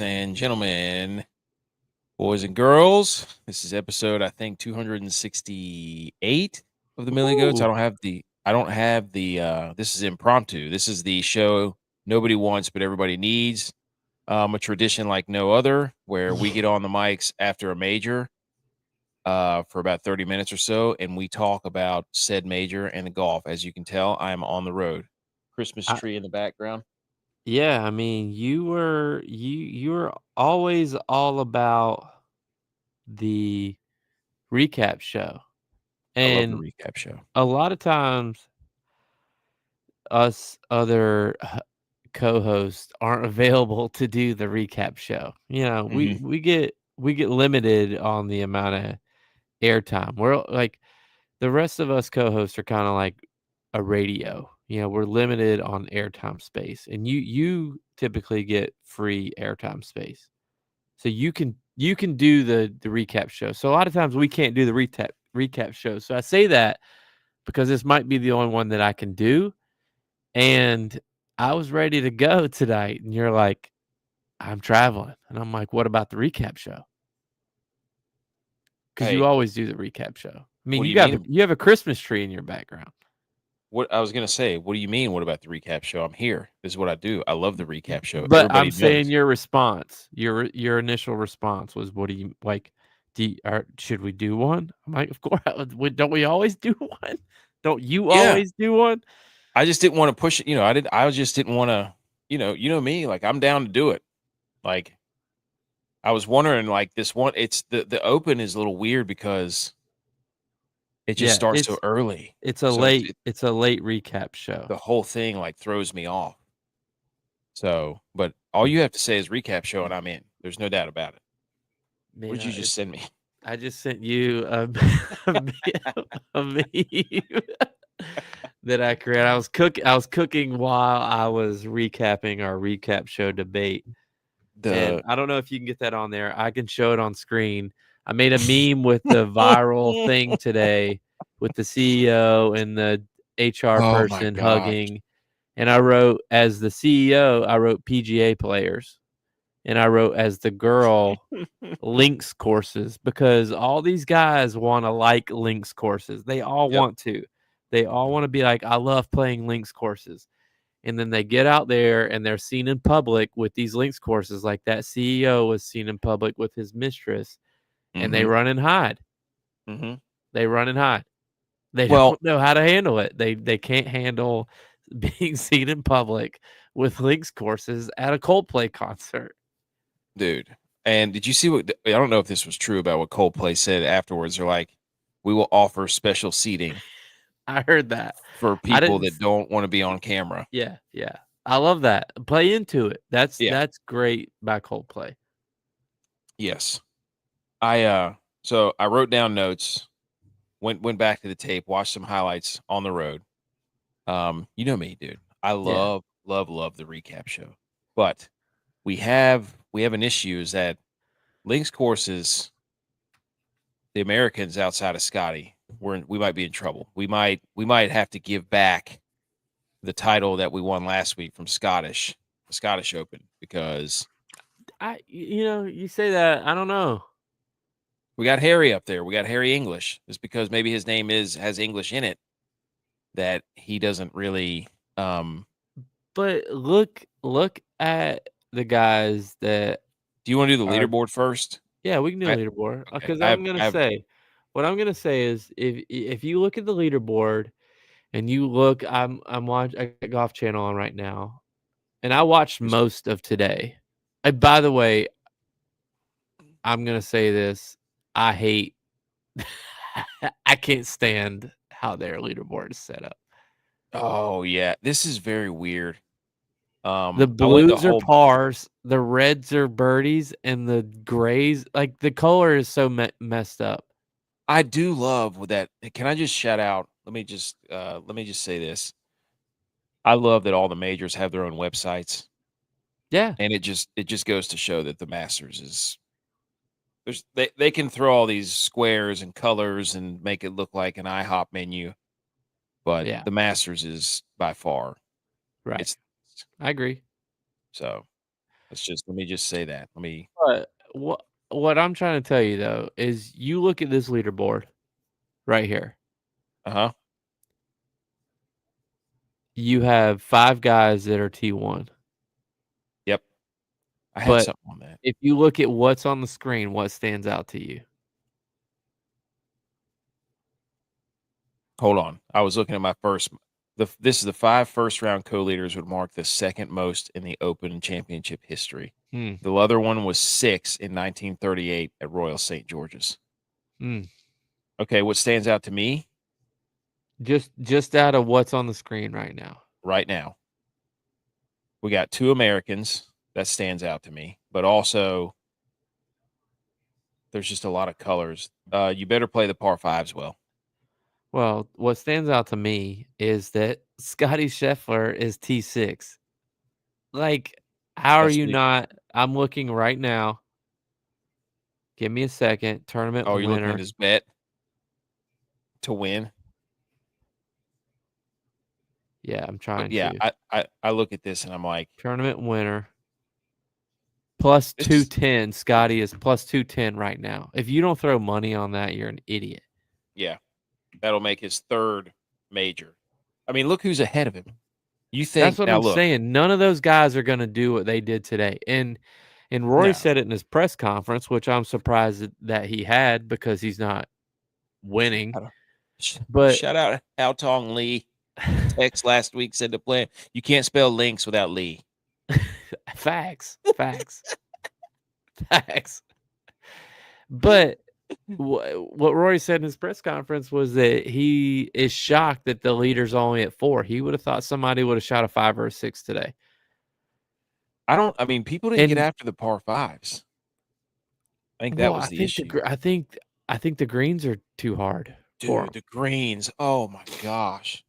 and gentlemen, boys and girls. This is episode, I think, 268 of the Millie Goats. Ooh. I don't have the this is impromptu. This is the show nobody wants but everybody needs. A tradition like no other, where we get on the mics after a major for about 30 minutes or so, and we talk about said major and the golf. As you can tell, I am on the road. Christmas tree in the background. Yeah, I mean, you were always all about the recap show. I love the And recap show. a lot of times us other co-hosts aren't available to do the recap show. You know, Mhm. we get limited on the amount of airtime. We're like the rest of us co-hosts are kind of like a radio. You know, we're limited on airtime space, and you typically get free airtime space, so you can do the recap show. So a lot of times we can't do the recap show. So I say that because this might be the only one that I can do, and I was ready to go tonight, and you're like, I'm traveling, and I'm like, what about the recap show? Because you Hey, always do the recap show. I mean, what do you mean? you have a Christmas tree in your background. What I was gonna say, what do you mean? What about the recap show? I'm here. This is what I do. I love the recap show. But Everybody I'm saying knows. your response, your initial response was, "What do you like? Should we do one?" I'm like, "Of course, don't we always do one? Don't you Yeah. always do one?" I just didn't want to push it. I just didn't want to, you know me, like I'm down to do it. Like I was wondering, like this one, it's the open is a little weird because it just Yeah, starts so early. it's a So late recap show. the whole thing like throws me off. So, but all you have to say is recap show and I'm in. There's no doubt about it. What Man, did you just send me? I just sent you a, a meme that I created. I was cooking while I was recapping our recap show debate. And The I don't know if you can get that on there. I can show it on screen. I made a meme with the viral thing today with the CEO and the HR Oh my person gosh. hugging. And I wrote, as the CEO, I wrote PGA players. And I wrote, as the girl, links courses, because all these guys want to like links courses. They all Yep. want to. They all want to be like, I love playing links courses. And then they get out there and they're seen in public with these links courses, like that CEO was seen in public with his mistress, and they Mhm. run and hide. Mhm. They run and hide. They Well, don't know how to handle it. They can't handle being seen in public with links courses at a Coldplay concert. dude, and did you see what I don't know if this was true about what Coldplay said afterwards. They're like, "We will offer special seating I heard that. for I people didn't that don't wanna be on camera." Yeah, yeah. I love that. Play into it. Yeah. That's great by Coldplay. Yes. So I wrote down notes, went back to the tape, watched some highlights on the road. You know me, dude. I Yeah. love, love, love the recap show. But we have an issue is that links courses, the Americans outside of Scotty, we might be in trouble. We might have to give back the title that we won last week from the Scottish Open, because You say that, I don't know. we got Harry up there. We got Harry English. Just because maybe his name has English in it, that he doesn't really. But look at the guys that Do you want to do the are. leaderboard first? Yeah, we can do I the leaderboard, Okay. because what I'm gonna say is, if you look at the leaderboard and you look, I'm watching, I got Golf Channel on right now, and I watched most of today. By the way, I'm gonna say this, I hate I can't stand how their leaderboard is set up. Oh yeah, this is very weird. The I went the blues are whole. pars, the reds are birdies, and the grays, like, the color is so messed up. I do love with that. Can I just shout out? Let me just say this. I love that all the majors have their own websites, Yeah. and it just goes to show that the Masters is they can throw all these squares and colors and make it look like an IHOP menu, but Yeah. the Masters is by far Right. it's I agree. so. Let me just say that. Let me. But what I'm trying to tell you though is you look at this leaderboard right here. Uh-huh. You have 5 guys that are T1. Yep. I had But something on that. if you look at what's on the screen, what stands out to you? Hold on. I was looking at my this is the 5 first-round co-leaders would mark the second most in the Open Championship history. Hmm. The other one was 6 in 1938 at Royal St. George's. Hmm. Okay, what stands out to me Just out of what's on the screen right now. right now, we got 2 Americans. That stands out to me, but also there's just a lot of colors. You better play the par 5s well. Well, what stands out to me is that Scotty Scheffler is T6. Like, how are That's you the not? I'm looking right now. Give me a second. Tournament Oh, you're looking at winner. his bet to win? Yeah, I'm But trying yeah, to. I look at this and I'm like, Tournament winner. Plus it's 210. Scotty is plus 210 right now. If you don't throw money on that, you're an idiot. yeah, that'll make his 3rd major. I mean, look who's ahead of him. You That's think what now I'm look, saying. None of those guys are going to do what they did today. And Rory no. said it in his press conference, which I'm surprised that he had because he's not winning. I don't But shout out Hao Tong Lee. Text last week said to play. You can't spell links without Lee. facts, facts, facts. But what Rory said in his press conference was that he is shocked that the leader's only at 4. He would have thought somebody would have shot a 5 or a 6 today. I mean, people didn't get And after the par 5s. I think that well, was the issue. I think the greens are too hard for Dude, him. the greens. Oh my gosh.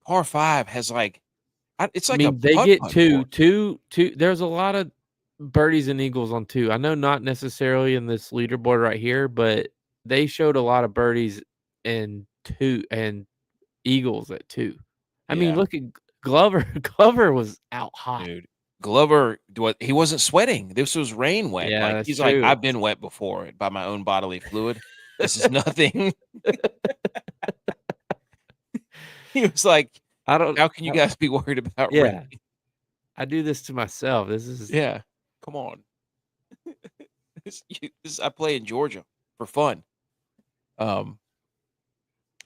Par 5 has like it's I like a mean, they get putt-putt two, course. two, two. There's a lot of birdies and eagles on 2. I know not necessarily in this leaderboard right here, but they showed a lot of birdies and 2 and eagles at 2. I mean, Yeah, look at Glover. Glover was out hot. dude. Glover, he wasn't sweating. This was rain wet. Yeah, Like that's he's like, true. I've been wet before by my own bodily fluid. This is nothing. He was like, I don't. how can you guys be worried about rain? Yeah, I do this to myself. This is Yeah, come on. I play in Georgia for fun. Um,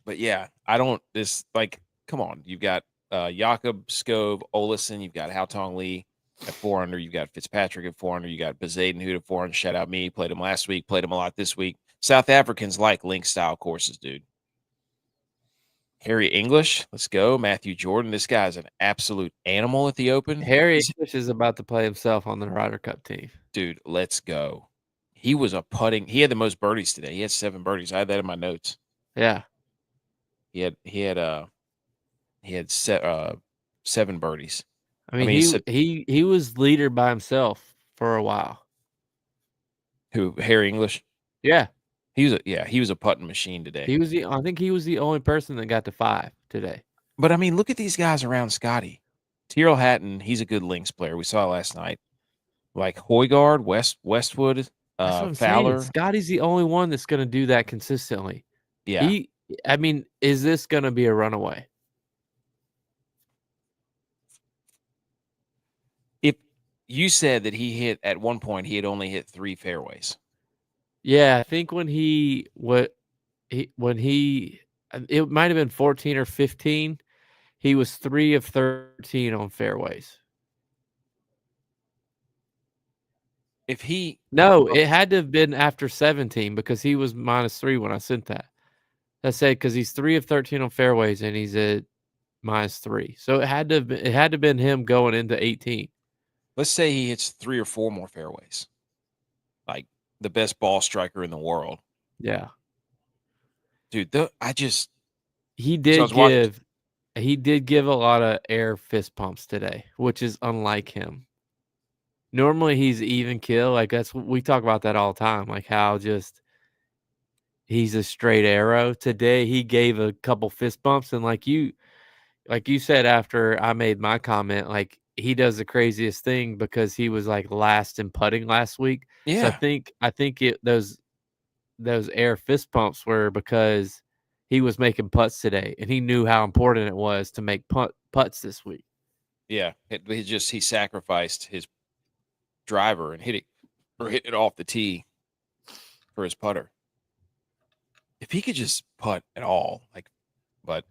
but yeah, I don't this like come on. You've got Jakob Skov Olesen, you've got Hao Tong Lee at 4 under, you've got Fitzpatrick at 4 under, you got Bezadenhout at 4 under. Shout out me, played him last week, played him a lot this week. South Africans like link style courses, dude. Harry English, let's go. Matthew Jordan, this guy's an absolute animal at the Open. Harry English is about to play himself on the Ryder Cup team. Dude, let's go. He was a putting. He had the most birdies today. He had 7 birdies. I had that in my notes. Yeah, He had 7 birdies. I mean He said he was leader by himself for a while. who Harry English. Yeah, He was a putting machine today. I think he was the only person that got to 5 today. But I mean, look at these guys around Scotty. Tyrrell Hatton, he's a good links player. We saw it last night. Like Hoygaard, Westwood, That's what I'm saying. Fowler. Scotty's the only one that's gonna do that consistently. Yeah. I mean, is this gonna be a runaway? If you said that he hit at one point, he had only hit 3 fairways. Yeah, I think when it might have been 14 or 15, he was 3 of 13 on fairways. If he No, it had to have been after 17 because he was -3 when I sent that. I said because he's 3 of 13 on fairways and he's at -3. So it had to have been him going into 18. let's say he hits 3 or 4 more fairways. Like the best ball striker in the world. Yeah. Dude, He so I did was watching give he did give a lot of air fist pumps today, which is unlike him. Normally he's even kill, like that's what we talk about that all the time, like how just he's a straight arrow. Today he gave a couple fist bumps and like you said after I made my comment, like he does the craziest thing because he was like last in putting last week. So Yeah. I think those air fist pumps were because he was making putts today and he knew how important it was to make putts this week. Yeah. He sacrificed his driver and hit it off the tee for his putter. If he could just putt at all, but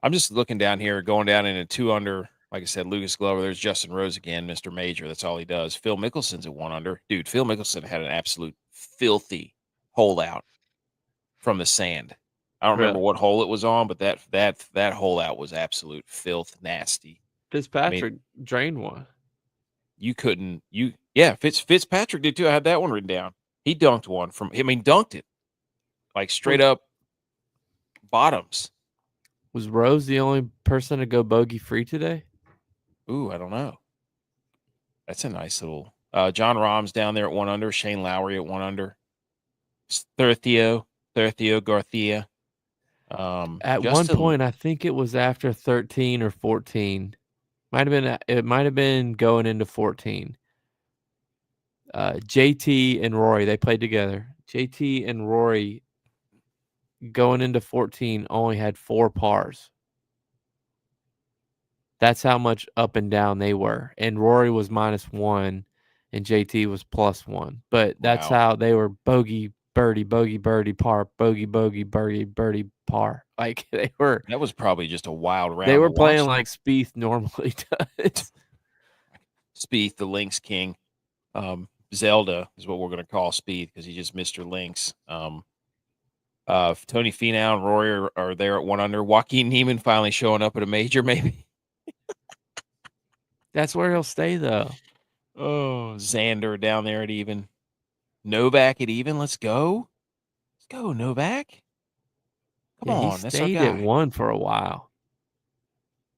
I'm just looking down here, going down in a 2 under. Like I said, Lucas Glover. There's Justin Rose again, Mr. Major. That's all he does. Phil Mickelson's at 1 under. Dude, Phil Mickelson had an absolute filthy holdout from the sand. I don't remember Really? what hole it was on, but that hole out was absolute filth nasty. I mean, Fitzpatrick drained one. you couldn't Fitzpatrick did too. I had that one written down. He dunked one dunked it like straight up bottoms. Was Rose the only person to go bogey free today? Ooh, I don't know. That's a nice little John Rahm's down there at 1 under, Shane Lowry at 1 under. Thurthio Garcia. At one Justin point, I think it was after 13 or 14. It might have been going into 14. JT and Rory, they played together. JT and Rory going into 14 only had 4 pars. That's how much up and down they were. And Rory was -1 and JT was +1. But that's Wow. how they were bogey, birdie, par, bogey, birdie, par. Like That was probably just a wild round they were to watch. playing like Spieth normally does. Spieth, the Lynx King. Zelda is what we're going to call Spieth because he's just Mr. Lynx. Tony Finau and Rory are there at 1 under. Joaquin Neiman finally showing up at a major, maybe. That's where he'll stay, though. Oh, Xander down there at even. Novak at even. Let's go. Let's go, Novak. Come Yeah, he on. That's our stayed at guy. 1 for a while.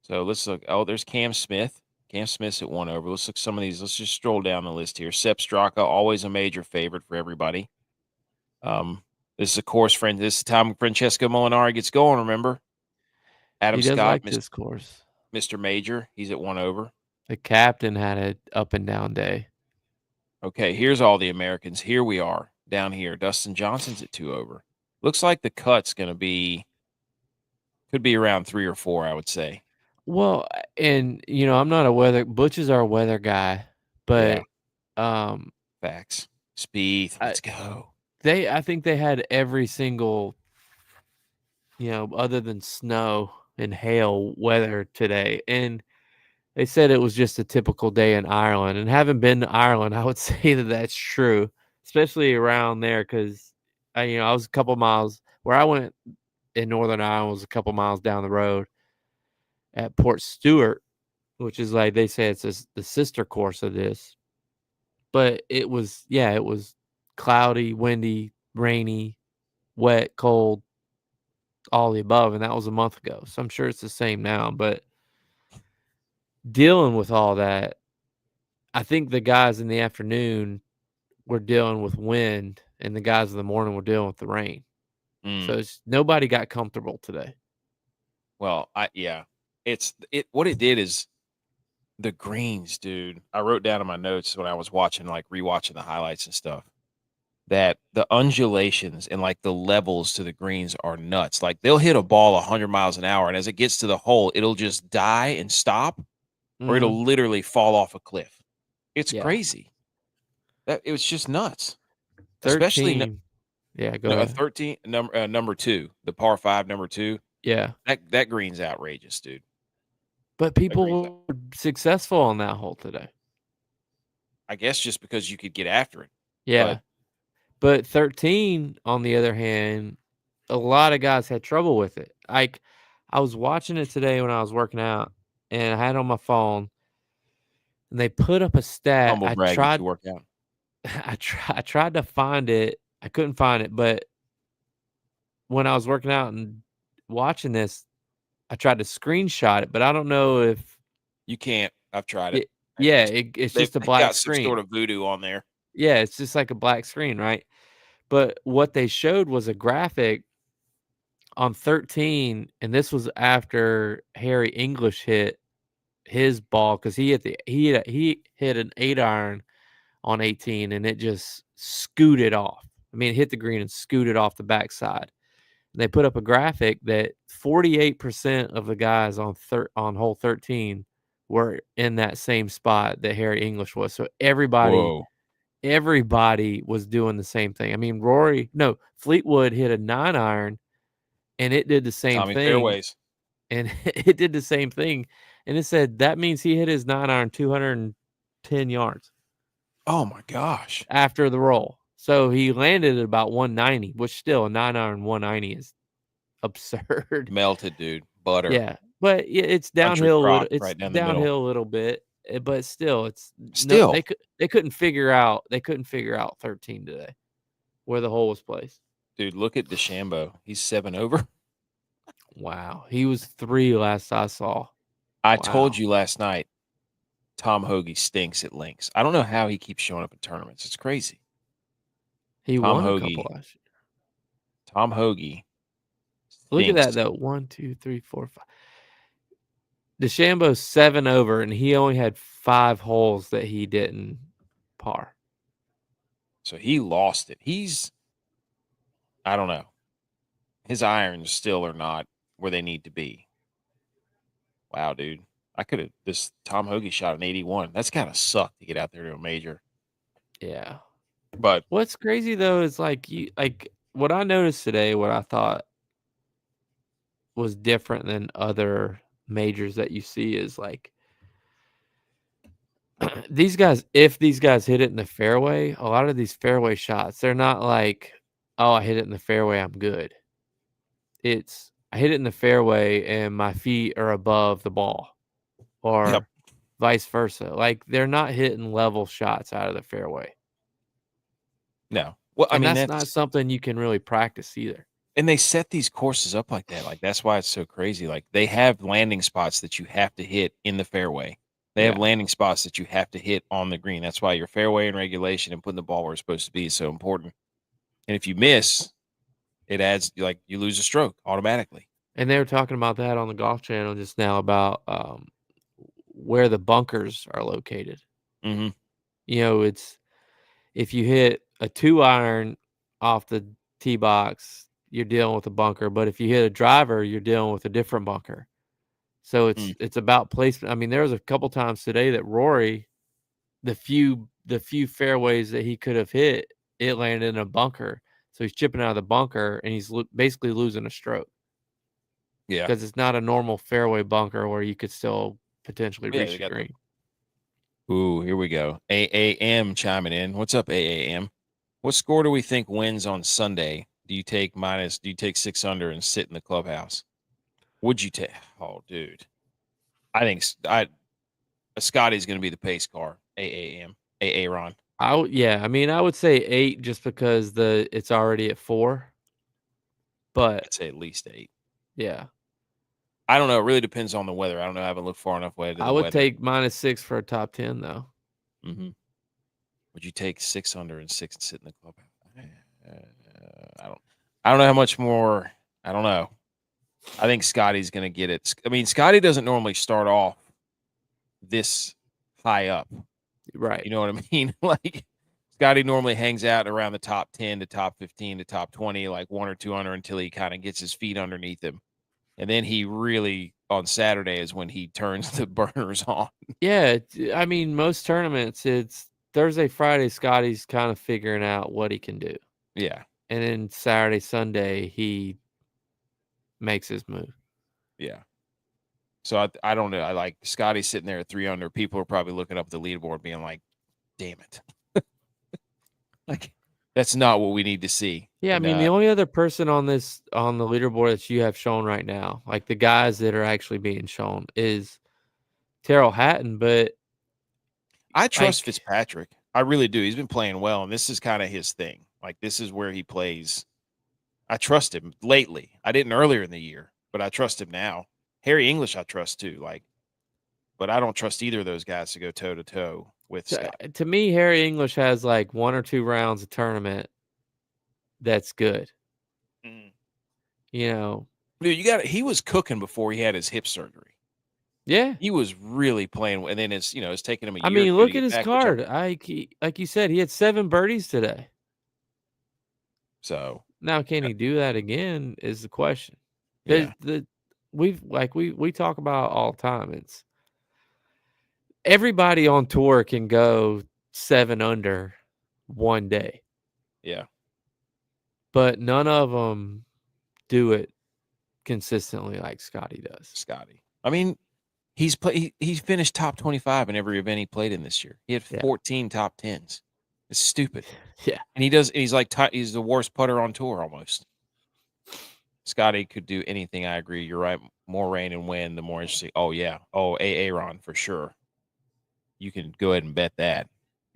So let's look. Oh, there's Cam Smith. Cam Smith's at 1 over. Let's look some of these. Let's just stroll down the list here. Sepp Straka, always a major favorite for everybody. This is a course friend. This is the time Francesco Molinari gets going, remember? Adam He does Scott, like this course. Mr. Major. He's at 1 over. The captain had an up and down day. Okay, here's all the Americans. Here we are down here. Dustin Johnson's at 2 over. Looks like the cut's going to could be around 3 or 4, I would say. Well, and I'm not Butch is our weather guy, but Facts. Spieth, let's go. I think they had every single, other than snow and hail weather today, and they said it was just a typical day in Ireland. And having been to Ireland, I would say that that's true, especially around there because I was a couple miles where I went in Northern Ireland was a couple miles down the road at Port Stewart, which is like they say it's the sister course of this. But it was cloudy, windy, rainy, wet, cold, all the above, and that was a month ago. So I'm sure it's the same now. But dealing with all that, I think the guys in the afternoon were dealing with wind, and the guys in the morning were dealing with the rain. So nobody got comfortable today. Well, what it did is the greens, dude. I wrote down in my notes when I was rewatching the highlights and stuff that the undulations and like the levels to the greens are nuts. Like they'll hit a ball 100 miles an hour, and as it gets to the hole, it'll just die and stop, or it'll literally fall off a cliff. It's crazy. It was just nuts. 13. Especially go ahead. 13 number 2, the par 5 number 2. Yeah. That green's outrageous, dude. But people were successful on that hole today. I guess just because you could get after it. Yeah. But 13, on the other hand, a lot of guys had trouble with it. Like, I was watching it today when I was working out, and I had it on my phone, and they put up a stat. Humble brag, you work out. I tried to find it. I couldn't find it, but when I was working out and watching this, I tried to screenshot it, but I don't know if you can't. I've tried it. It's just a black screen. Some sort of voodoo on there. Yeah, it's just like a black screen, right? But what they showed was a graphic on 13, and this was after Harry English hit his ball because he hit an 8-iron on 18 and it just scooted off. I mean, it hit the green and scooted off the backside. They put up a graphic that 48% of the guys on hole 13 were in that same spot that Harry English was. So everybody Whoa. was doing the same thing. I mean, Fleetwood hit a 9-iron and it did the same Tommy thing. fairways. And it did the same thing. And it said that means he hit his 9-iron 210 yards Oh my gosh. after the roll. So he landed at about 190, which still a 9-iron 190 is absurd. Melted, dude. Butter. Yeah, but it's Country downhill a little. crock It's right down the middle. downhill a little bit, but still, it's no. Still, They couldn't figure out 13 today, where the hole was placed. dude, look at DeChambeau. He's 7 over. Wow, he was 3 last I saw. I Wow. told you last night, Tom Hoagie stinks at links. I don't know how he keeps showing up in tournaments. It's crazy. He Tom won a Hoagie. couple last year. Tom Hoagie. Look at that stinks. though. 1, 2, 3, 4, 5. DeChambeau's 7 over, and he only had 5 holes that he didn't par. So he lost it. I don't know. His irons still are not where they need to be. Wow, dude. This Tom Hoagie shot an 81. That's kind of sucked to get out there to a major. Yeah. But What's crazy though is like what I noticed today, what I thought was different than other majors that you see is like these guys, if these guys hit it in the fairway, a lot of these fairway shots, they're not like, oh, I hit it in the fairway, I'm good. It's I hit it in the fairway and my feet are above the ball, or vice versa. Like they're not hitting level shots out of the fairway. no. Well, I And mean, that's not something you can really practice either. and they set these courses up like that. Like that's why it's so crazy. Like they have landing spots that you have to hit in the fairway. They have Yeah. landing spots that you have to hit on the green. That's why your fairway and regulation and putting the ball where it's supposed to be is so important. And if you miss, it adds like you lose a stroke automatically. And they were talking about that on the Golf Channel just now about where the bunkers are located. Mm-hmm. You know, it's if you hit a 2-iron off the tee box, you're dealing with a bunker. But if you hit a driver, you're dealing with a different bunker. So it's about placement. I mean, there was a couple times today that Rory, the few fairways that he could have hit, it landed in a bunker. So he's chipping out of the bunker and he's basically losing a stroke. Yeah. Because it's not a normal fairway bunker where you could still potentially reach the green. Ooh, here we go. AAM chiming in. What's up, AAM? What score do we think wins on Sunday? Do you take 6 under and sit in the clubhouse? Would you take? Oh, dude. I think Scotty's going to be the pace car. AAM. Ron. I would say 8 just because it's already at 4. But I'd say at least 8. Yeah. I don't know. It really depends on the weather. I don't know. I haven't looked far enough ahead to the weather. I would take -6 for a top 10 though. Mm-hmm. Would you take 6 under and 6 and sit in the clubhouse? I don't know how much more. I don't know. I think Scotty's going to get it. I mean, Scotty doesn't normally start off this high up. Right. You know what I mean? Like Scotty normally hangs out around the top 10 to top 15 to top 20, like 1 or 2 under until he kind of gets his feet underneath him. And then he really, on Saturday, is when he turns the burners on. Yeah. I mean, most tournaments, it's Thursday, Friday, Scotty's kind of figuring out what he can do. Yeah. And then Saturday, Sunday, he makes his move. Yeah. So I don't know. I like Scotty sitting there at 3 under. People are probably looking up the leaderboard being like, damn it. Like, that's not what we need to see. Yeah, And, I mean, the only other person on the leaderboard that you have shown right now, like the guys that are actually being shown, is Terrell Hatton. But I trust Fitzpatrick. I really do. He's been playing well, and this is kind of his thing. Like, this is where he plays. I trust him lately. I didn't earlier in the year, but I trust him now. Harry English, I trust too. Like, but I don't trust either of those guys to go toe to toe with Scott. To me, Harry English has like 1 or 2 rounds of tournament that's good. Mm. You know, Dude, he was cooking before he had his hip surgery. Yeah. He was really playing, and then it's taken him a I year or mean, 2 to look at get his back, which card. Like you said, he had 7 birdies today. so Now, can he do that again is the question. yeah, We talk about all the time. It's everybody on tour can go 7 under one day, yeah, but none of them do it consistently like Scotty does. Scotty. I mean, he finished top 25 in every event he played in this year. He had Yeah. 14 top 10s. It's stupid. Yeah. And he's like he's the worst putter on tour almost. Scotty could do anything. I agree. You're right. More rain and wind, the more interesting. Oh yeah. Oh, Aaron for sure. You can go ahead and bet that.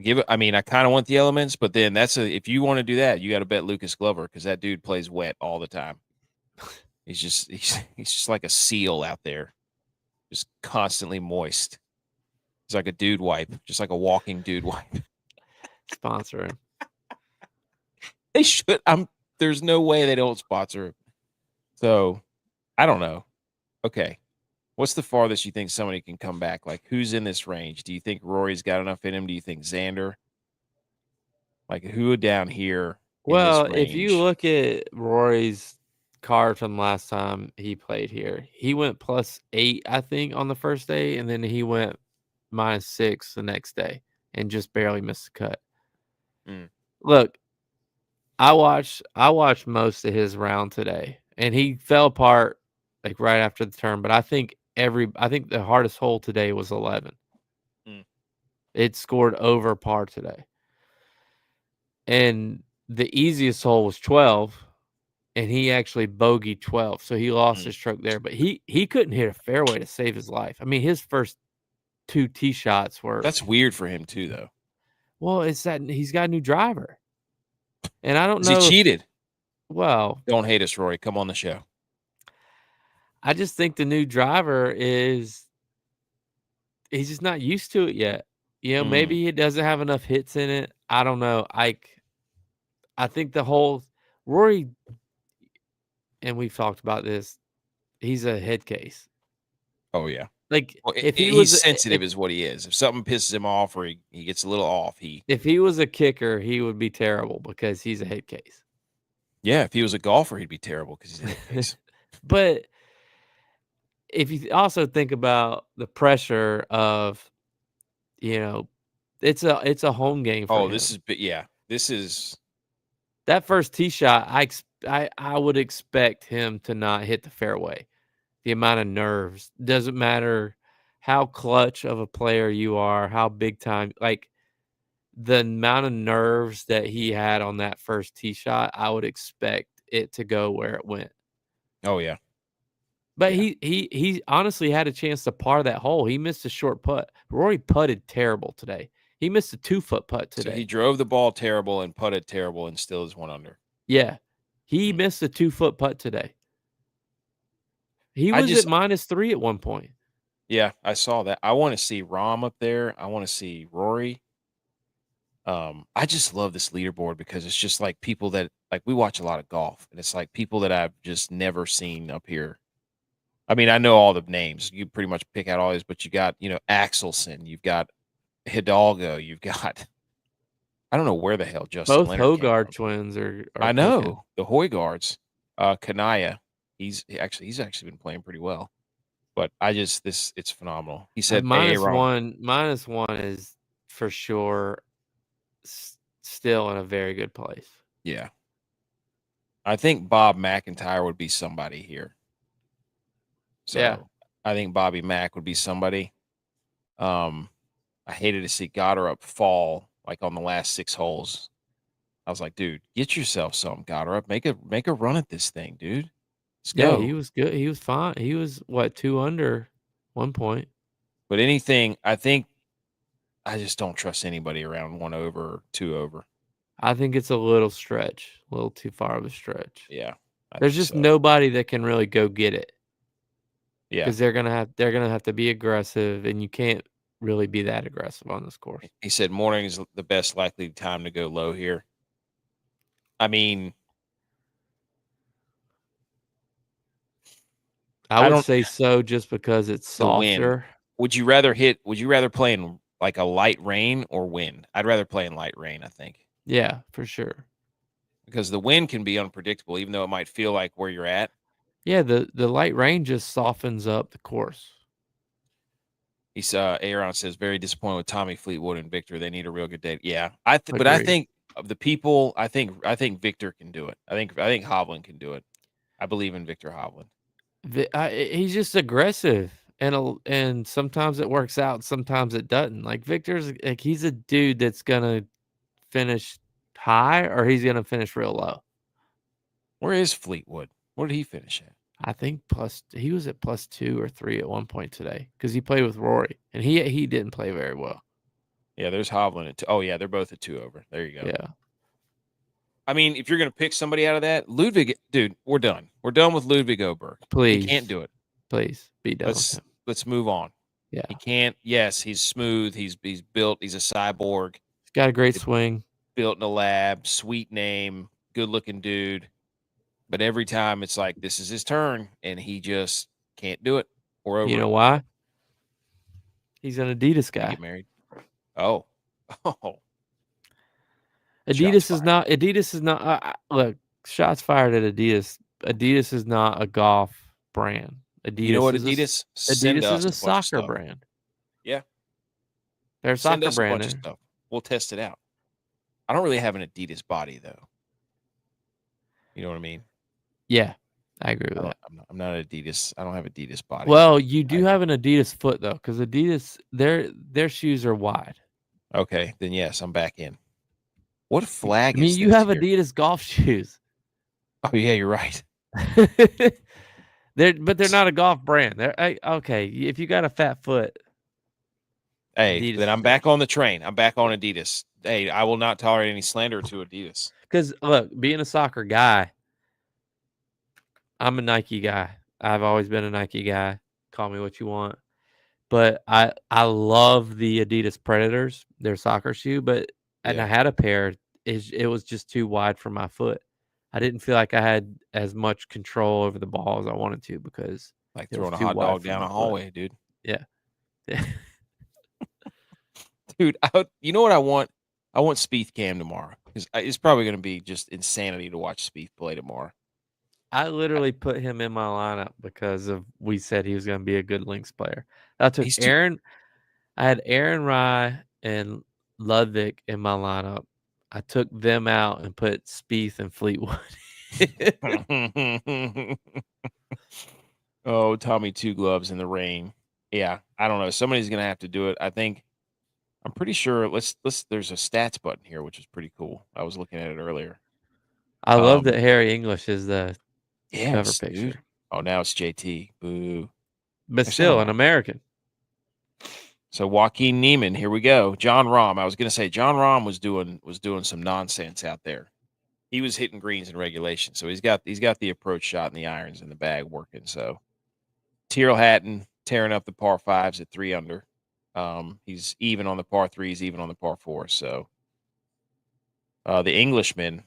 Give it. I mean, I kind of want the elements, but then if you want to do that, you got to bet Lucas Glover because that dude plays wet all the time. He's just like a seal out there, just constantly moist. He's like a dude wipe, just like a walking dude wipe. Sponsor him. They should. There's no way they don't sponsor him. So I don't know. Okay. What's the farthest you think somebody can come back? Like, who's in this range? Do you think Rory's got enough in him? Do you think Xander? Like, who down here in this Well, if you range? look at Rory's card from last time he played here, he went +8, I think, on the first day, and then he went -6 the next day and just barely missed the cut. Mm. Look, I watched most of his round today, and he fell apart like right after the turn. But I think the hardest hole today was 11. Mm. It scored over par today, and the easiest hole was 12, and he actually bogeyed 12, so he lost Mm. his stroke there. But he couldn't hit a fairway to save his life. I mean, his first 2 tee shots were That's weird for him too, though. well. It's that he's got a new driver, and I don't Because he know if cheated. well. Don't hate us, Rory. Come on the show. I just think the new driver is he's just not used to it yet. You know, Mm. maybe it doesn't have enough hits in it. I don't know. I think the whole Rory, and we've talked about this, he's a head case. Oh yeah. Like Well, if he he's was sensitive, is what he is. If something pisses him off or he gets a little off, if he was a kicker, he would be terrible because he's a head case. yeah. If he was a golfer, he'd be terrible because he's a head case. But if you also think about the pressure of, you know, it's a home game for Oh, him. this is That first tee shot, I would expect him to not hit the fairway. The amount of nerves. Doesn't matter how clutch of a player you are, how big time, like, the amount of nerves that he had on that first tee shot, I would expect it to go where it went. oh yeah. But Yeah. he honestly had a chance to par that hole. He missed a short putt. Rory putted terrible today. He missed a 2-foot putt So he today. drove the ball terrible and putted terrible and still is 1 under. Yeah. He Mm. missed a 2-foot putt today. He I was at just -3 at one point. Yeah, I saw that. I wanna see Rahm up there. I wanna see Rory. I just love this leaderboard because it's just like people that like we watch a lot of golf, and it's like people that I've just never seen up here. I mean, I know all the names. You pretty much pick out all these, but you got, Axelson, you've got Hidalgo, you've got I don't know where the hell Justin Both Leonard came Hogard from. twins are I cooking. know the Hoygards, Kanaya. He's actually been playing pretty well. But it's phenomenal. He said Aaron. -1 is for sure still in a very good place. Yeah. I think Bob McIntyre would be somebody here. Yeah. So I think Bobby Mack would be somebody. Um, I hated to see Goddard fall like on the last 6 holes. I was like, dude, get yourself some Goddard. Make a run at this thing, dude. Let's Yeah, he go. was good. He was fine. He was, what, 2 under one point? But anything, I think I just don't trust anybody around 1 over or 2 over. I think it's a little stretch, a little too far of a stretch. Yeah, I There's think just so. nobody that can really go get it Yeah. because they're gonna have to be aggressive, and you can't really be that aggressive on this course. He said morning is the best likely time to go low here. I mean, I I would don't say so just because it's the wind. softer. Would you rather play in like a light rain or wind? I'd rather play in light rain, I think. Yeah, for sure. Because the wind can be unpredictable, even though it might feel like where you're at. Yeah, the light rain just softens up the course. He's Aaron says very disappointed with Tommy Fleetwood and Victor. They need a real good date. Yeah, but I Agreed. think of the people, I think Victor can do it. I think Hovland can do it. I believe in Victor Hovland. He's just aggressive, and sometimes it works out, sometimes it doesn't. Like Victor's, like he's a dude that's gonna finish high or he's gonna finish real low. Where is Fleetwood? Where did he finish at? I think he was at +2 or 3 at one point today because he played with Rory and he didn't play very well. Yeah, there's Hovland at 2. Oh yeah, they're both at 2 over. There you go. Yeah, I mean, if you're gonna pick somebody out of that, Ludwig, dude, we're done. We're done with Ludwig Oberg. He can't please, do it. please be done with him. Let's move on. Yeah, He can't. Yes, he's smooth. He's built. He's a cyborg. he's got a great It's swing. built in a lab. Sweet name. Good looking dude. But every time it's like this is his turn, and he just can't do it. Or over. You know why? He's an Adidas Did he guy. get married? Oh, oh. Adidas is not. Look, shots fired at Adidas. Adidas is not a golf brand. Adidas You know what, is Adidas? Send Adidas is us a bunch of soccer stuff. brand. Yeah, They're a send soccer us a bunch brand. of stuff. We'll test it out. I don't really have an Adidas body though. You know what I mean? Yeah, I agree with that. I'm not Adidas. I don't have Adidas body. Well, you do have an Adidas foot though, because Adidas their shoes are wide. Okay, then yes, I'm back in. What flag I mean, is you this have here? Adidas golf shoes. Oh yeah, you're right. They're not a golf brand. They're okay. If you got a fat foot, Hey, Adidas then I'm is back on the train. I'm back on Adidas. Hey, I will not tolerate any slander to Adidas. because look, being a soccer guy, I'm a Nike guy. I've always been a Nike guy. Call me what you want. But I love the Adidas Predators, their soccer shoe, and I Yeah, had a pair. It was just too wide for my foot. I didn't feel like I had as much control over the ball as I wanted to because like it was throwing a too hot wide dog for down my a foot. hallway, dude. Yeah. Yeah. Dude, you know what I want? I want Spieth Cam tomorrow because it's probably going to be just insanity to watch Spieth play tomorrow. I literally put him in my lineup because we said he was going to be a good links player. I took He's too. Aaron. I had Aaron Rye and Ludwig in my lineup. I took them out and put Spieth and Fleetwood. Oh, Tommy Two Gloves in the rain. Yeah, I don't know. Somebody's going to have to do it. I'm pretty sure. Let's. There's a stats button here, which is pretty cool. I was looking at it earlier. I love that Harry English is the cover Yes, picture. dude. Oh, now it's JT. Boo. But Actually, I still don't an know. American. So Joaquin Neiman, here we go. John Rahm. I was going to say John Rahm was doing some nonsense out there. He was hitting greens in regulation, so he's got the approach shot and the irons in the bag working. So Tyrrell Hatton tearing up the par fives at 3 under. He's even on the par threes, even on the par fours. So the Englishman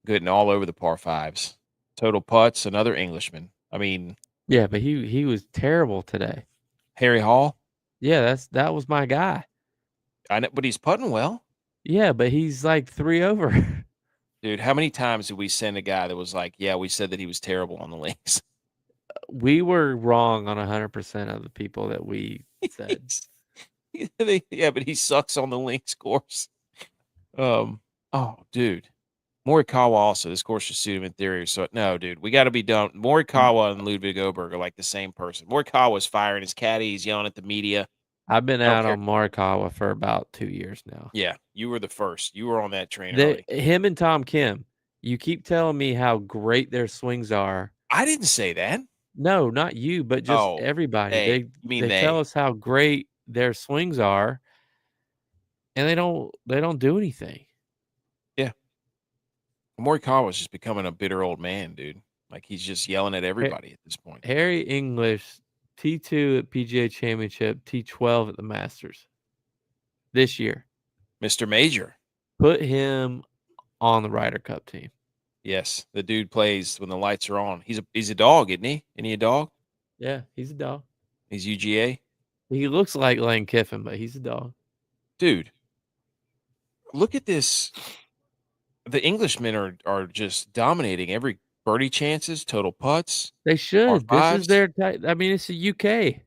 getting all over the par fives. Total putts, another Englishman. I mean, Yeah, but he was terrible today. Harry Hall. Yeah, that was my guy. I know, but he's putting well. Yeah, but he's like 3 over. Dude, how many times did we send a guy that was like, yeah, we said that he was terrible on the links? We were wrong on 100% of the people that we said. Yeah, but he sucks on the links course. Oh, dude. Morikawa also. This course should suit him in theory. So, no, dude, we got to be done. Morikawa and Ludwig Oberg are like the same person. Morikawa's firing his caddy. He's yelling at the media. I've been I don't out care. on Morikawa for about 2 years now. Yeah, you were the first. You were on that train early. Him and Tom Kim, you keep telling me how great their swings are. I didn't say that. No, not you, but just everybody. You mean They tell us how great their swings are, and they don't do anything. Yeah. Morikawa's just becoming a bitter old man, dude. Like he's just yelling at everybody at this point. Harry English, T2 at PGA Championship, T12 at the Masters this year. Mr. Major. Put him on the Ryder Cup team. Yes, the dude plays when the lights are on. He's a dog, isn't he? Isn't he a dog? Yeah, he's a dog. He's UGA. He looks like Lane Kiffin, but he's a dog. Dude, look at this. The Englishmen are just dominating every birdie chances, total putts, They par should. This is fives. their type. I mean, it's the UK.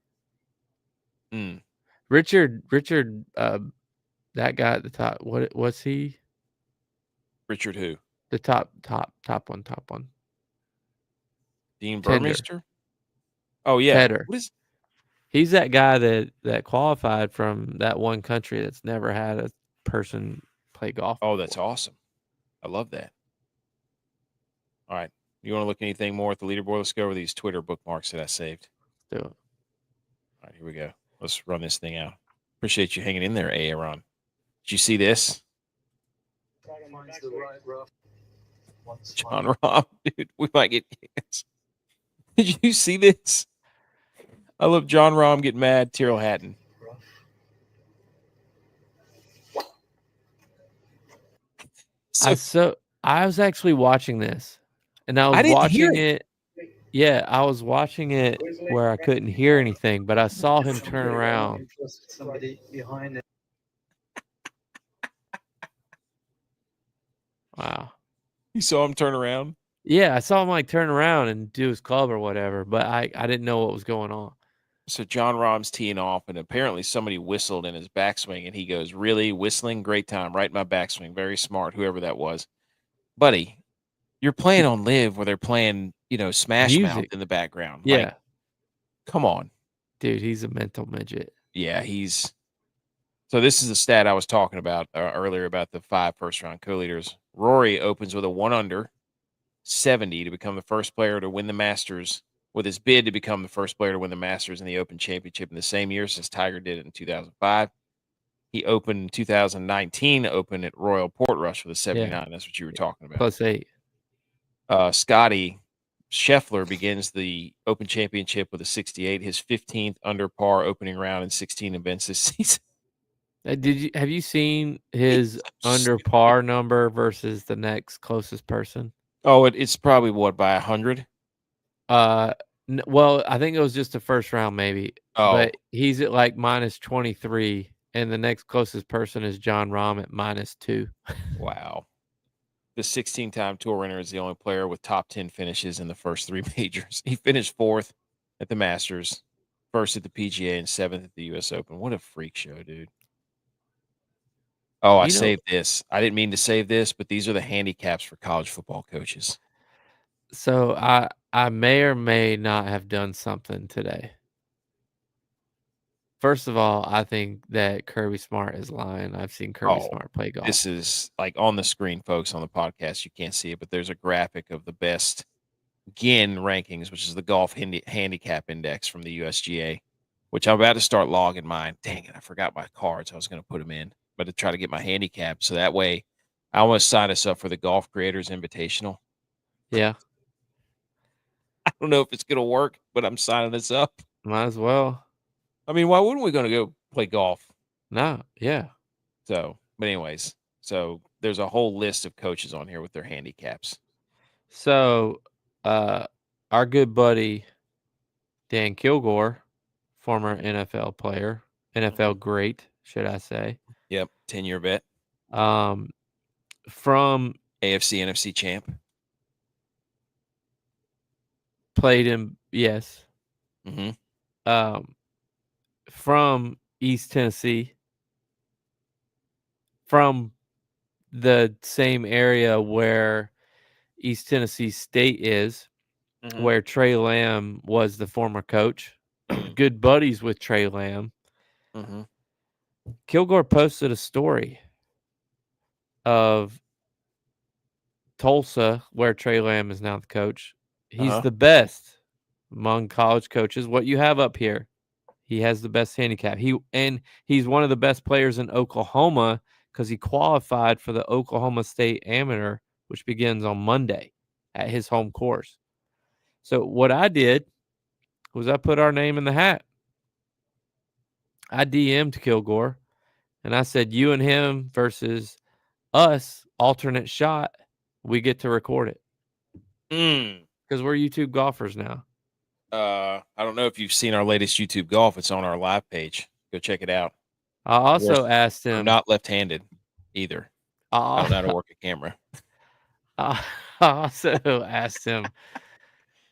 Mm, Richard, that guy at the top. What's he? Richard who? The top one. Dean Tender. Burmeister? Oh, yeah. Tedder. What is He's that guy that qualified from that one country that's never had a person play golf Oh, before. that's awesome. I love that. All right. You want to look anything more at the leaderboard? Let's go over these Twitter bookmarks that I saved. Do it. All right, here we go. Let's run this thing out. Appreciate you hanging in there, Aaron. Did you see this? John Rahm, dude, we might get kids. Did you see this? I love John Rahm getting mad. Tyrrell Hatton. I was actually watching this, and I was didn't hear watching it. Yeah, I was watching it where I couldn't hear anything, but I saw him turn around. Wow. You saw him turn around? Yeah, I saw him like turn around and do his club or whatever, but I didn't know what was going on. So John Rahm's teeing off, and apparently somebody whistled in his backswing, and he goes, "Really? Whistling? Great time. Right in my backswing. Very smart, whoever that was." Buddy, you're playing on Live where they're playing, Smash Mouth Music. in the background. Yeah. Like, come on. Dude, he's a mental midget. Yeah, so this is the stat I was talking about earlier about the 5 first-round co-leaders. Rory opens with a 1 under 70 to become the first player to win the Masters, with his bid to become the first player to win the Masters in the Open Championship in the same year since Tiger did it in 2005. He opened 2019 Open at Royal Portrush with a 79. Yeah. That's what you were talking about. +8. Scotty Scheffler begins the Open Championship with a 68, his 15th under par opening round in 16 events this season. Have you seen his under par number versus the next closest person? Oh, it's probably what, by 100? Well, I think it was just the first round maybe. Oh. But he's at like -23, and the next closest person is John Rahm at -2. Wow. The 16-time tour winner is the only player with top 10 finishes in the first 3 majors. He finished 4th at the Masters, 1st at the PGA, and 7th at the U.S. Open. What a freak show, dude. Oh, I saved this. I didn't mean to save this, but these are the handicaps for college football coaches. So I may or may not have done something today. First of all, I think that Kirby Smart is lying. I've seen Kirby Smart play golf. This is like on the screen, folks, on the podcast. You can't see it, but there's a graphic of the best GIN rankings, which is the golf handicap index from the USGA, which I'm about to start logging mine. Dang it, I forgot my cards. I was going to put them in, but to try to get my handicap. So that way I want to sign us up for the Golf Creators Invitational. Yeah. I don't know if it's going to work, but I'm signing us up. Might as well. I mean, why wouldn't we going to go play golf? No, yeah. So, but anyways, so there's a whole list of coaches on here with their handicaps. So, our good buddy Dan Kilgore, former NFL player, NFL great, should I say? Yep, 10-year vet. From AFC, NFC champ. Played him, yes. Mm-hmm. From East Tennessee, from the same area where East Tennessee State is, where Trey Lamb was the former coach. Good buddies with Trey Lamb. Kilgore posted a story of Tulsa, where Trey Lamb is now the coach. He's the best among college coaches. What you have up here, he has the best handicap. He's one of the best players in Oklahoma because he qualified for the Oklahoma State Amateur, which begins on Monday at his home course. So what I did was I put our name in the hat. I DM'd Kilgore, and I said, you and him versus us, alternate shot, we get to record it. Because we're YouTube golfers now. I don't know if you've seen our latest YouTube golf. It's on our live page. Go check it out. I also asked I'm him. not left-handed either. I don't know how to work a camera. I also asked him.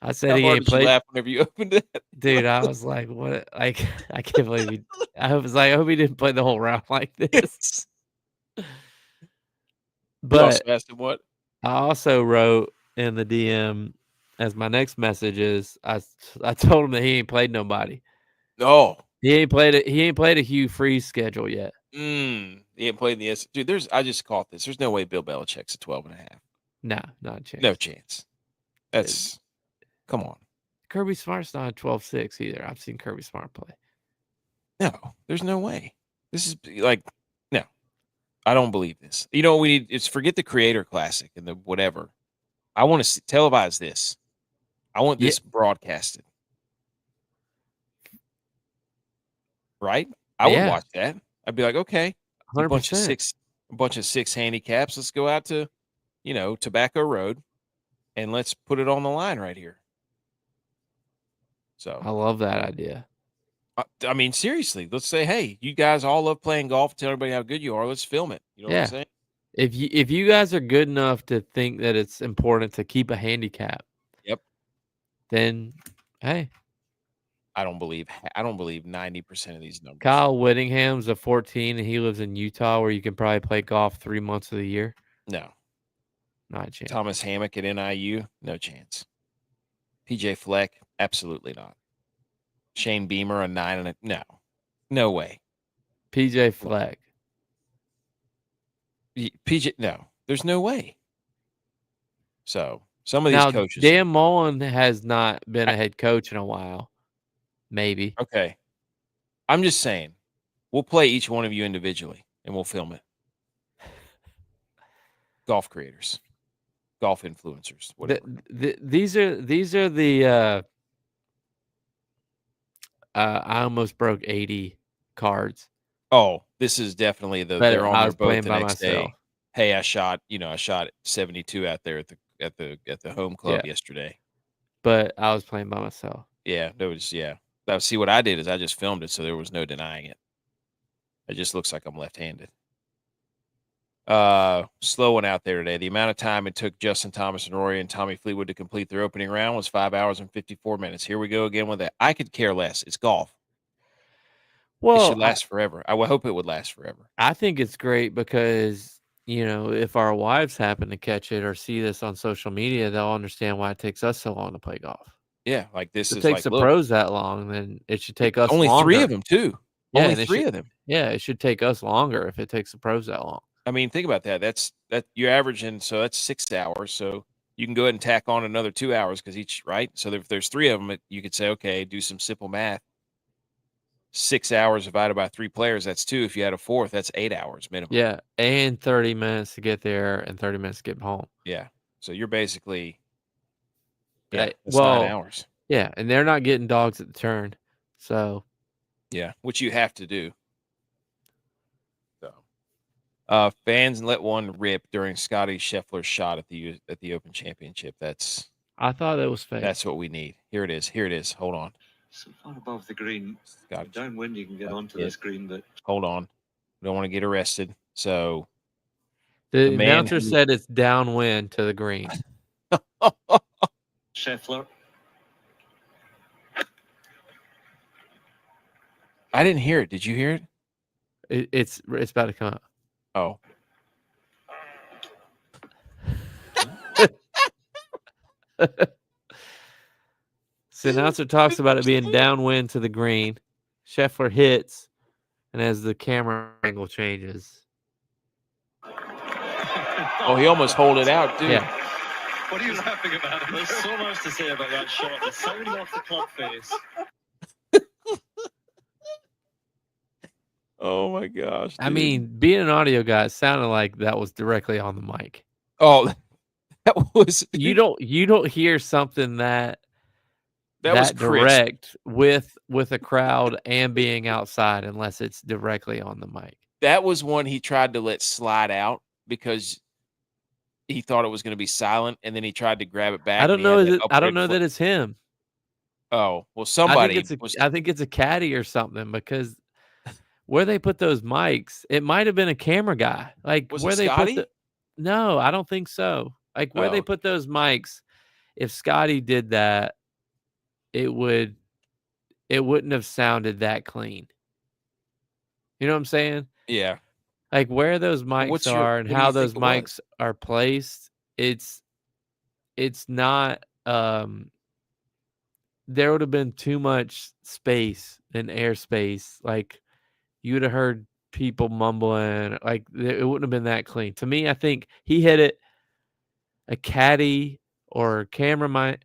I said How he hard ain't did you played. laugh whenever you opened it? Dude, I was like, what? Like, I can't believe he. I was like, I hope he didn't play the whole round like this. Yes. You also But asked him what? I also wrote in the DM as my next message is I told him that he ain't played nobody. No. He ain't played it. He ain't played a Hugh Freeze schedule yet. He ain't played in the S. Dude, I just caught this. There's no way Bill Belichick's a 12.5. Nah, not a chance. No chance. That's come on. Kirby Smart's not a 12-6 either. I've seen Kirby Smart play. No, there's no way. This is like, no, I don't believe this. You know what we need? It's forget the Creator Classic and the whatever. I want to televise this. I want this broadcasted. Right? I would watch that. I'd be like, okay, 100%. a bunch of six handicaps. Let's go out to, Tobacco Road, and let's put it on the line right here. So I love that idea. I mean, seriously, let's say, hey, you guys all love playing golf. Tell everybody how good you are. Let's film it. You know what I'm saying? If you guys are good enough to think that it's important to keep a handicap, then hey, I don't believe 90% of these numbers. Kyle Whittingham's a 14 and he lives in Utah where you can probably play golf 3 months of the year. No. Not a chance. Thomas Hammock at NIU, no chance. PJ Fleck, absolutely not. Shane Beamer, a 9 and a no way. PJ Fleck. No, there's no way. So some of these coaches. Dan Mullen has not been a head coach in a while. Maybe. Okay. I'm just saying, we'll play each one of you individually and we'll film it. Golf creators, golf influencers, whatever. These are the I almost broke 80 cards. Oh, this is definitely they're on their boat the next myself. day. Hey, I shot 72 out there at the home club yesterday. But I was playing by myself. Yeah, see what I did is I just filmed it, so there was no denying it. It just looks like I'm left-handed. Slow one out there today. The amount of time it took Justin Thomas and Rory and Tommy Fleetwood to complete their opening round was 5 hours and 54 minutes. Here we go again with that. I could care less. It's golf. Well, it should last forever. I hope it would last forever. I think it's great because, if our wives happen to catch it or see this on social media, they'll understand why it takes us so long to play golf. Yeah, like this if it takes the pros that long, then it should take us only longer. 3 of them, too. Yeah, only 3 of them. Yeah, it should take us longer if it takes the pros that long. I mean, think about that. That's you're averaging, so that's 6 hours. So you can go ahead and tack on another 2 hours because each, right? So if there's 3 of them, you could say, okay, do some simple math. 6 hours divided by 3 players, that's 2. If you had a 4th, that's 8 hours minimum. Yeah, and 30 minutes to get there and 30 minutes to get home. Yeah. So you're basically, that's 9 hours. Yeah, and they're not getting dogs at the turn. So. Yeah, which you have to do. So, fans let one rip during Scotty Scheffler's shot at the Open Championship. I thought it was fake. That's what we need. Here it is. Hold on. So far above the green. Downwind, you can get onto this green, but hold on. We don't want to get arrested. So the announcer said it's downwind to the green. Scheffler. I didn't hear it. Did you hear it? It's about to come up. Oh. So the announcer talks about it being downwind to the green. Scheffler hits, and as the camera angle changes. Oh, he almost holed it out, dude. Yeah. What are you laughing about? There's so much to say about that shot. The sound off the club face. Oh my gosh. Dude. I mean, being an audio guy, it sounded like that was directly on the mic. Oh, that was you don't hear something that was direct with a crowd and being outside unless it's directly on the mic. That was one he tried to let slide out because he thought it was going to be silent, and then he tried to grab it back. I don't know that it's him. Oh, well, I somebody think it's a caddy or something, because where they put those mics, it might have been a camera guy. Like was it where they put Scotty? no, I don't think so. Like where Oh, they put those mics, if Scotty did that, it wouldn't have sounded that clean. You know what I'm saying? yeah. Like where those mics are and What do how you think those it was? mics are placed, it's not there would have been too much space and airspace. Like you would have heard people mumbling. Like it wouldn't have been that clean. To me, I think he hit it. A caddy or cameraman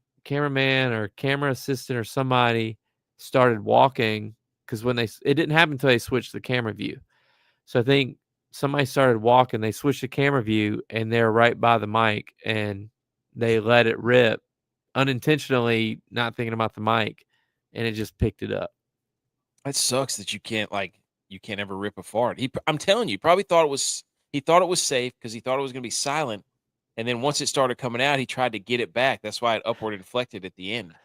or camera assistant or somebody started walking, because when it didn't happen until they switched the camera view. So I think somebody started walking, they switched the camera view, and they're right by the mic, and they let it rip unintentionally, not thinking about the mic, and it just picked it up. That sucks that you can't ever rip a fart. I'm telling you, he probably thought it was safe because he thought it was going to be silent, and then once it started coming out, he tried to get it back. That's why it upward inflected at the end.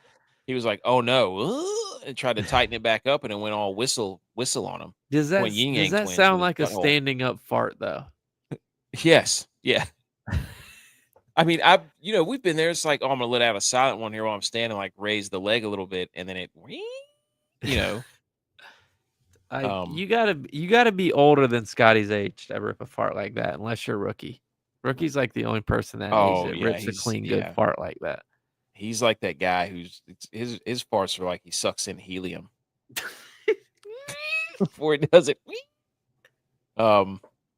He was like, "Oh no," and tried to tighten it back up, and it went all whistle on him. Does When Yin Yang that Twins with sound his like a butthole. standing up fart though? Yes, yeah. I mean, we've been there. It's like, oh, I'm gonna let out a silent one here while I'm standing, like raise the leg a little bit, and then it, you know. Like you gotta be older than Scotty's age to rip a fart like that, unless you're a rookie. Rookie's like the only person that age Oh that yeah, rips a clean good fart like that. He's like that guy his farts are like he sucks in helium before he does it.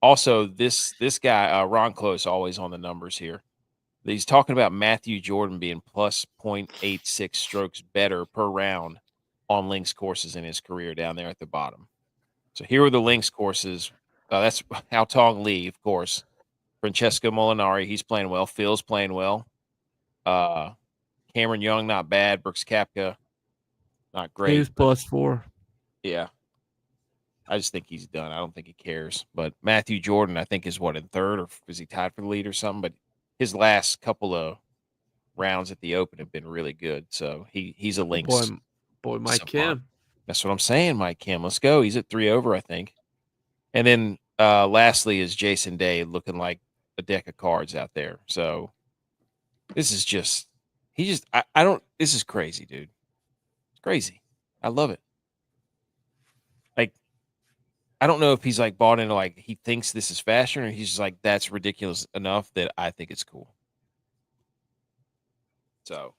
Also, this guy, Ron Close, always on the numbers here. He's talking about Matthew Jordan being plus 0.86 strokes better per round on links courses in his career down there at the bottom. So here are the links courses. That's Hao Tong Lee, of course. Francesco Molinari, he's playing well. Phil's playing well. Cameron Young, not bad. Brooks Koepka, not great. He was +4. Yeah. I just think he's done. I don't think he cares. But Matthew Jordan, I think, is in third, or is he tied for the lead or something? But his last couple of rounds at the Open have been really good. So he's a links. Boy, Mike savant. Kim. That's what I'm saying, Mike Kim. Let's go. He's at 3 over, I think. And then lastly is Jason Day, looking like a deck of cards out there. So this is just this is crazy, dude. It's crazy. I love it. Like, I don't know if he's like bought into like he thinks this is fashion, or he's just like, that's ridiculous enough that I think it's cool. So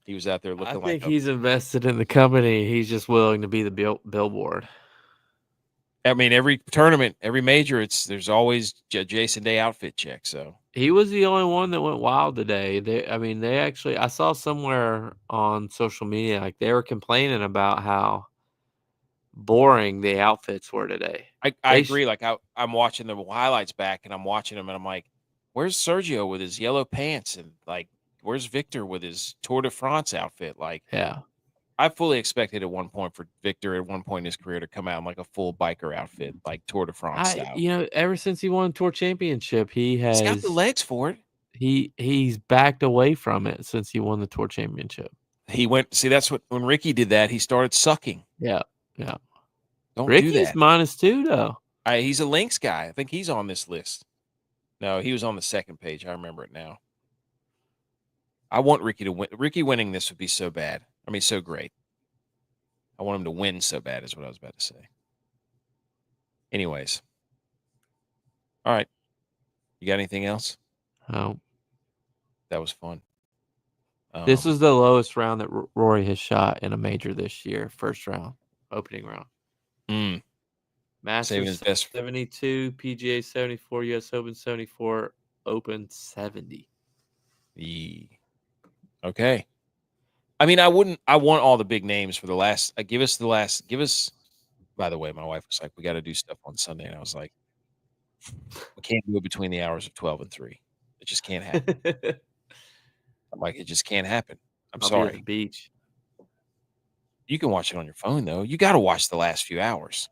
he was out there looking like. I think he's invested in the company. He's just willing to be the billboard. I mean, every tournament, every major, there's always a Jason Day outfit check. So he was the only one that went wild today. They actually, I saw somewhere on social media, like they were complaining about how boring the outfits were today. I agree. Like I'm watching the highlights back, and I'm watching them, and I'm like, where's Sergio with his yellow pants, and like, where's Victor with his Tour de France outfit? Like, yeah. I fully expected at one point for Victor at one point in his career to come out in like a full biker outfit, like Tour de France style. Ever since he won Tour Championship, He's got the legs for it. He's backed away from it since he won the Tour Championship. He went. See, that's when Ricky did that. He started sucking. Yeah. Don't Ricky's do that. -2 though. He's a links guy. I think he's on this list. No, he was on the second page. I remember it now. I want Ricky to win. Ricky winning this would be so bad. I mean, so great. I want him to win so bad is what I was about to say. Anyways. All right. You got anything else? Oh. That was fun. This was the lowest round that Rory has shot in a major this year. First round. Opening round. Masters 72, PGA 74, US Open 74, Open 70. Okay. I mean, I want all the big names for the last. Give us. By the way, my wife was like, "We got to do stuff on Sunday," and I was like, "We can't do it between the hours of 12 and 3. It just can't happen." I'm like, "It just can't happen." I'm sorry. Be at the beach. You can watch it on your phone though. You got to watch the last few hours.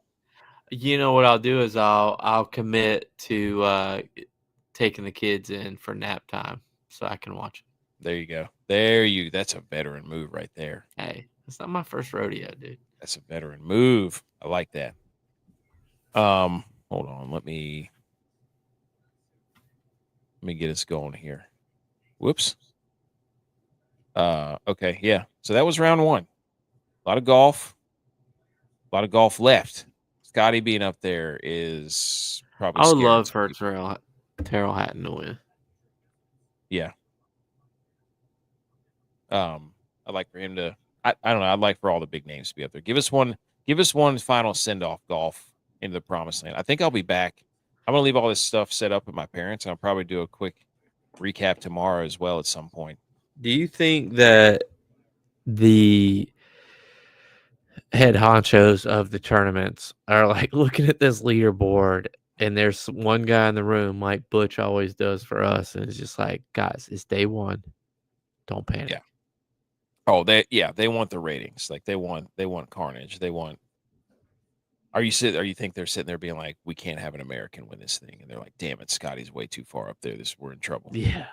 You know what I'll do is I'll commit to taking the kids in for nap time so I can watch it. There you go. That's a veteran move right there. Hey, it's not my first rodeo, dude. That's a veteran move. I like that. Hold on. Let me get us going here. Whoops. Okay, yeah. So that was round 1. A lot of golf. A lot of golf left. Scotty being up there is probably I would scaring love some for people. Terrell Hatton to win. Yeah. I'd like for him to I don't know, I'd like for all the big names to be up there. Give us one final send-off golf into the promised land. I think I'll be back. I'm gonna leave all this stuff set up with my parents, and I'll probably do a quick recap tomorrow as well at some point. Do you think that the head honchos of the tournaments are like looking at this leaderboard and there's one guy in the room like Butch always does for us, and it's just like, guys, it's day 1. Don't panic. Yeah. Oh, they want the ratings. Like they want carnage. They want. Are you think they're sitting there being like, we can't have an American win this thing, and they're like, damn it, Scotty's way too far up there. We're in trouble. Yeah.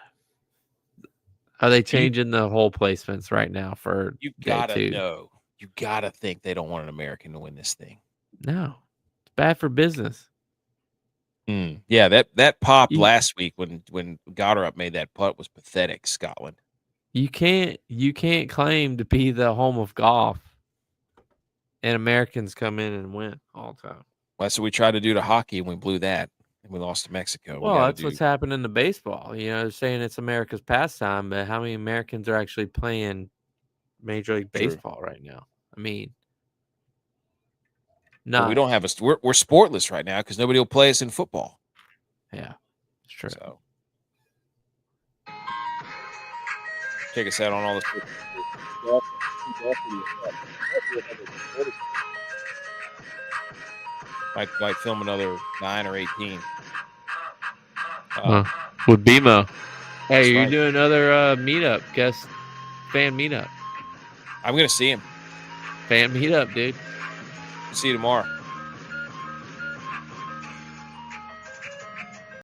Are they changing the whole placements right now for You day gotta 2? know. You gotta think they don't want an American to win this thing. No, it's bad for business. Yeah, that pop last week when Goddard made that putt was pathetic. Scotland. You can't claim to be the home of golf, and Americans come in and win all the time. Well, that's what we tried to do to hockey, and we blew that, and we lost to Mexico. Well, that's what's happening to baseball. You know, they're saying it's America's pastime, but how many Americans are actually playing Major League Baseball right now? I mean, no, we don't have we're sportless right now because nobody will play us in football. Yeah, it's true. So check us out on all the. Might film another 9 or 18. With BMO. Hey, you're right. doing another meetup, fan meetup. I'm gonna see him. Fan meetup, dude. See you tomorrow.